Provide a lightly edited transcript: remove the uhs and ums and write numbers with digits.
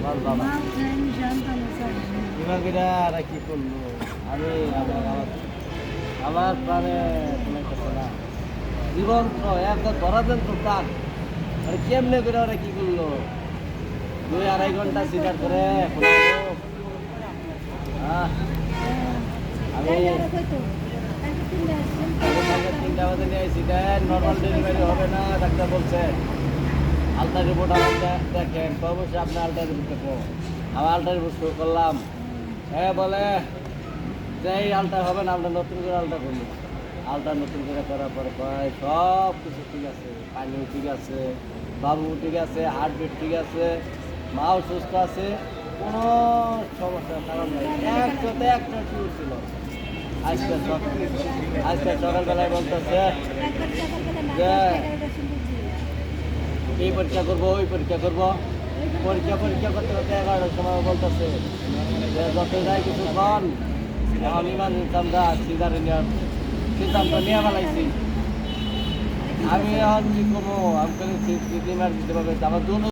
আমার বাবা বিভাগীরা আর কি করলো আমি আমার প্রাণে কোনো কথা না জীবন তো একদম ধরা দেন তো তার মানে কেমনে করে ওরা কি করলো 2-2.5 ঘন্টা সিটার করে আমি 3টা বাজে নিয়ে আসছি দেন নর্মাল ডেলিভারি হবে না ডাক্তার বলছে আলট্রা রিপোর্ট আমার দেখেন তো অবশ্যই আপনি আলট্রা রিপোর্ট দেখো আমি আলট্রা রিপোর্ট শুরু করলাম হ্যাঁ বলে যে এই আলট্রা হবে না আমরা নতুন করে আলট্রা করবো আলট্রা নতুন করে করার পরে প্রায় সব কিছু ঠিক আছে পানিও ঠিক আছে বাবু ঠিক আছে হার্টবিট ঠিক আছে মাও সুস্থ আছে কোনো সমস্যার কারণ নেই একটাতে একটা চুর ছিল আজকে সকালবেলায় বলতেছে যে এই পরীক্ষা করবো ওই পরীক্ষা করবো পরীক্ষা করতে করতে 11টার সময় বলতেছে যে যত যাই কিছু কন আমি আমরা সিদ্ধান্ত নেওয়ার সিদ্ধান্ত নিয়ে ফেলাইছি আমি এখন কি করবো আমি দিতে পারবে আমার